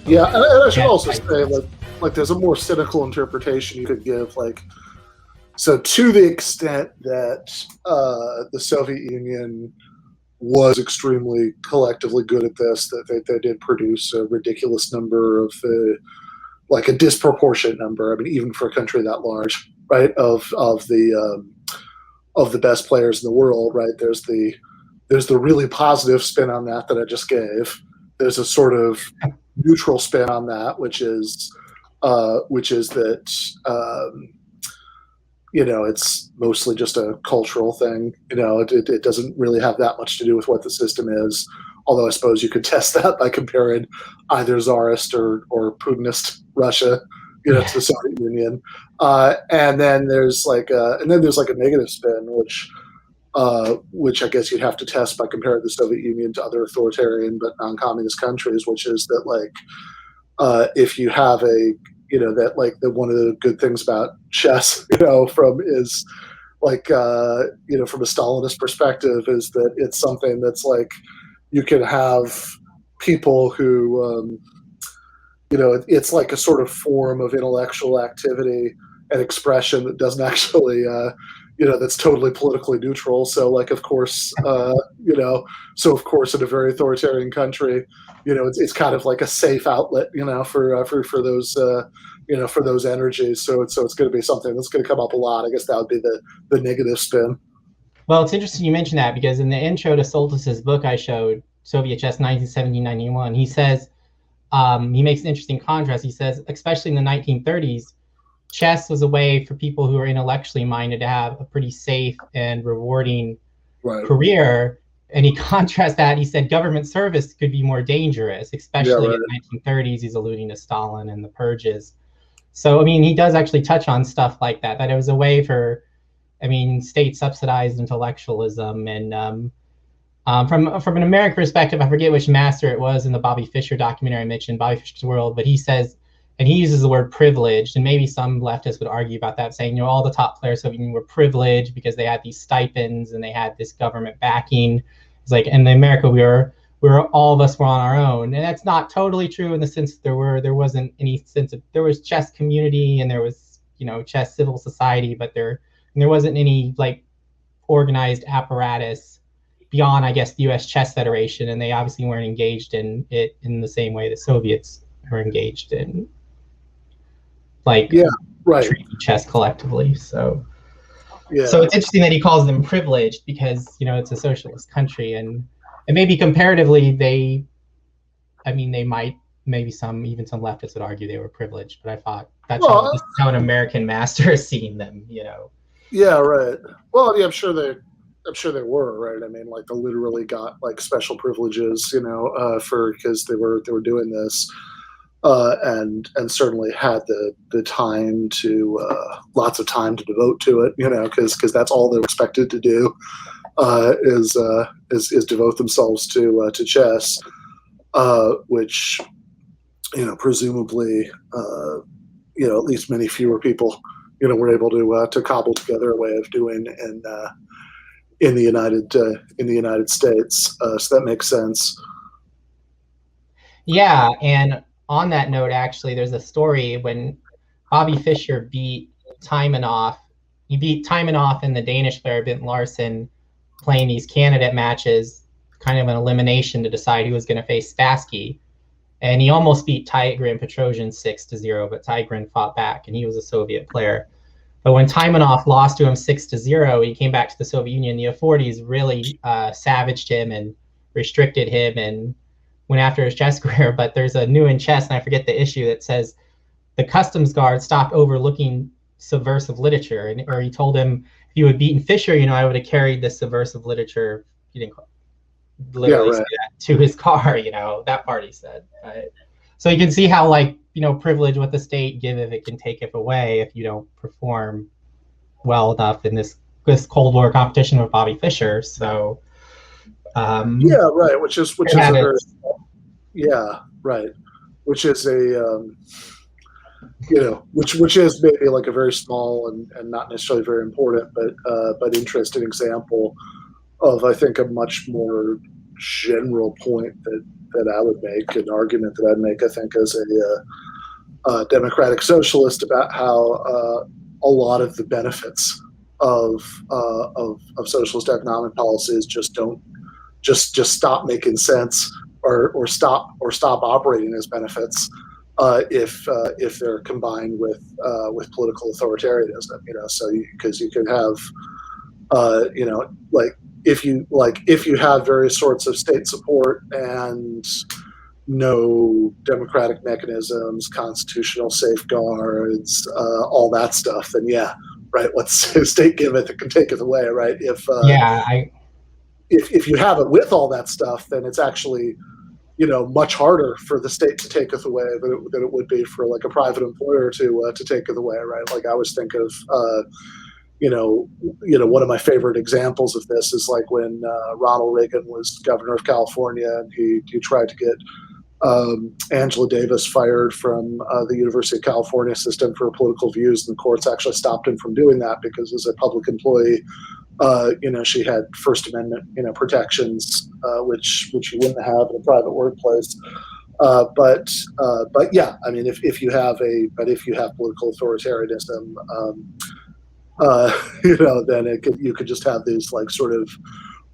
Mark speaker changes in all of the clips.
Speaker 1: Yeah, and I should
Speaker 2: Yeah,
Speaker 1: also say, like there's a more cynical interpretation you could give, like, so to the extent that the Soviet Union was extremely collectively good at this, that they did produce a ridiculous number of like a disproportionate number. I mean, even for a country that large, right? Of the best players in the world, right? There's the really positive spin on that I just gave. There's a sort of neutral spin on that, which is that it's mostly just a cultural thing. It doesn't really have that much to do with what the system is. Although I suppose you could test that by comparing either Tsarist or Putinist Russia, to the Soviet Union. And then there's like a negative spin, which I guess you'd have to test by comparing the Soviet Union to other authoritarian but non-communist countries, which is that, like, if you have that, like, the one of the good things about chess, from is like from a Stalinist perspective, is that it's something that's like you can have people who it's like a sort of form of intellectual activity and expression that doesn't actually that's totally politically neutral. So, like, of course, so of course in a very authoritarian country, it's kind of like a safe outlet, for those for those energies. So it's going to be something that's going to come up a lot. I guess that would be the negative spin.
Speaker 2: Well, it's interesting you mentioned that, because in the intro to Soltis's book I showed, Soviet Chess 1970-91, he says, he makes an interesting contrast. He says, especially in the 1930s, chess was a way for people who are intellectually minded to have a pretty safe and rewarding career. And he contrasts that. He said government service could be more dangerous, especially in the 1930s. He's alluding to Stalin and the purges. So, I mean, he does actually touch on stuff like that it was a way for, state subsidized intellectualism. And from an American perspective, I forget which master it was in the Bobby Fischer documentary I mentioned, Bobby Fischer's World, but he says, and he uses the word privileged, and maybe some leftists would argue about that, saying, all the top players of Soviet Union were privileged because they had these stipends and they had this government backing. It's like, in America, we were all of us were on our own, and that's not totally true in the sense that there wasn't any sense of, there was chess community and there was chess civil society, but there wasn't any like organized apparatus beyond, I guess, the U.S. Chess Federation, and they obviously weren't engaged in it in the same way the Soviets were engaged in, like, treating chess collectively. So it's interesting that he calls them privileged, because it's a socialist country, and maybe comparatively they might, maybe some leftists would argue they were privileged, but I thought that's how an American master is seeing them.
Speaker 1: Yeah, right. Well, yeah, I'm sure they were, right. I mean, like, they literally got like special privileges, because they were doing this, and certainly had the time to lots of time to devote to it, because that's all they're expected to do, is devote themselves to chess, which presumably at least many fewer people were able to cobble together a way of doing in the United States. So that makes sense.
Speaker 2: Yeah, and on that note, actually, there's a story when Bobby Fischer beat Taimanov. He beat Taimanov and the Danish player Bent Larsen, playing these candidate matches, kind of an elimination to decide who was going to face Spassky. And he almost beat Tigran Petrosian 6-0, but Tigran fought back, and he was a Soviet player. But when Taimanov lost to him 6-0, he came back to the Soviet Union. The authorities really savaged him and restricted him and went after his chess career. But there's a new in chess, and I forget the issue, that says the customs guard stopped overlooking subversive literature, or he told him, if you had beaten Fischer, I would have carried this subversive literature. He didn't literally say that to his car, that part he said. Right? So you can see how, like, privilege what the state give if it can take it away if you don't perform well enough in this Cold War competition with Bobby Fischer. So
Speaker 1: which is a very, which is a which is maybe like a very small and not necessarily very important but interesting example of, I think, a much more general point that I would make, an argument that I'd make, I think, as a democratic socialist, about how a lot of the benefits of socialist economic policies just don't just stop making sense, or stop operating as benefits if they're combined with political authoritarianism. So because you could have if you have various sorts of state support and no democratic mechanisms, constitutional safeguards, all that stuff, then yeah, right. What's state giveth, it can taketh away, right? If you have it with all that stuff, then it's actually much harder for the state to take it away than it would be for like a private employer to take it away, right? Like I always think of one of my favorite examples of this is like when Ronald Reagan was governor of California, and he tried to get Angela Davis fired from the University of California system for political views, and the courts actually stopped him from doing that because as a public employee, she had First Amendment protections, which you wouldn't have in a private workplace. But yeah, I mean, if you have political authoritarianism, then you could just have these like sort of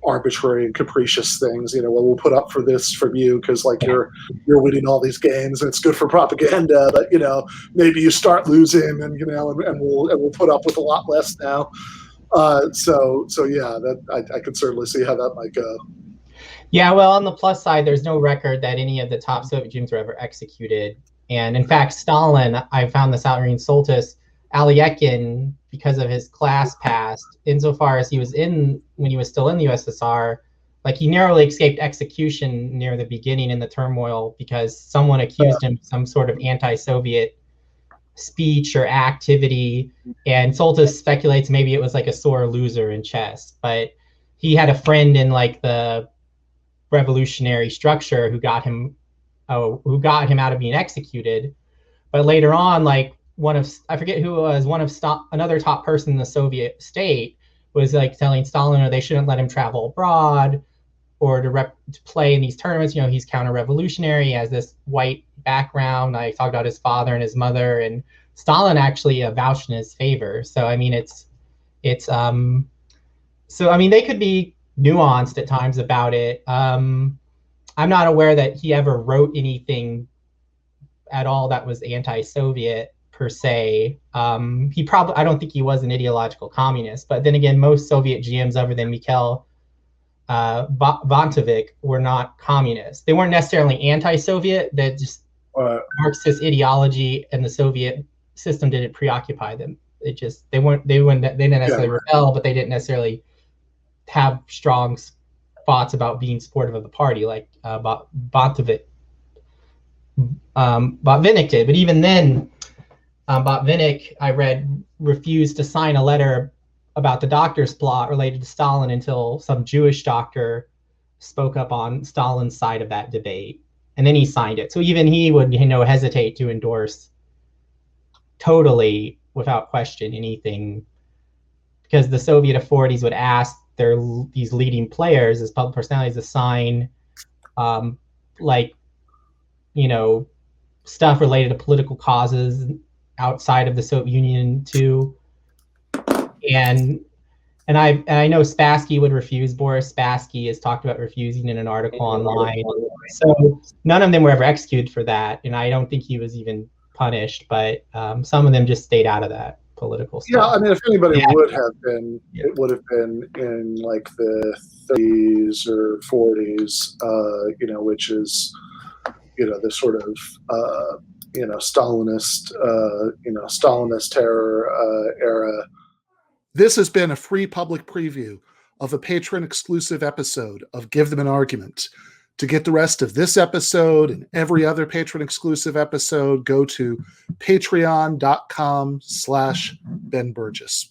Speaker 1: arbitrary and capricious things. Well, we'll put up for this from you because like you're winning all these games and it's good for propaganda, but maybe you start losing, and and we'll put up with a lot less now. So yeah, that I can certainly see how that might go.
Speaker 2: Yeah, well, on the plus side, there's no record that any of the top Soviet regimes were ever executed. And in fact, Stalin, I found this out reading Soltis, Alekhine, because of his class past, insofar as when he was still in the USSR, like he narrowly escaped execution near the beginning in the turmoil because someone accused him of some sort of anti-Soviet speech or activity, and Soltis speculates maybe it was like a sore loser in chess, but he had a friend in like the revolutionary structure who got him out of being executed. But later on, like I forget who it was, another top person in the Soviet state was like telling Stalin they shouldn't let him travel abroad or to play in these tournaments. He's counter-revolutionary, he has this white background. I talked about his father and his mother, and Stalin actually vouched in his favor. So I mean, so I mean, they could be nuanced at times about it. I'm not aware that he ever wrote anything at all that was anti-Soviet per se. I don't think he was an ideological communist, but then again, most Soviet GMs other than Mikhail Vantovic were not communists. They weren't necessarily anti-Soviet. That just Marxist ideology and the Soviet system didn't preoccupy them. They didn't necessarily rebel, but they didn't necessarily have strong thoughts about being supportive of the party like Botvinnik did. But even then, Botvinnik, I read, refused to sign a letter about the doctor's plot related to Stalin until some Jewish doctor spoke up on Stalin's side of that debate, and then he signed it. So even he would hesitate to endorse totally without question anything, because the Soviet authorities would ask these leading players as public personalities to sign stuff related to political causes outside of the Soviet Union too. And I know Spassky would refuse. Boris Spassky has talked about refusing in an article online. So none of them were ever executed for that, and I don't think he was even punished. But some of them just stayed out of that political stuff.
Speaker 1: Yeah, I mean, if anybody would have been, it would have been in like the 30s or 40s, which is, the sort of, Stalinist terror era. This has been a free public preview of a patron-exclusive episode of Give Them an Argument. To get the rest of this episode and every other patron-exclusive episode, go to patreon.com/Ben Burgis.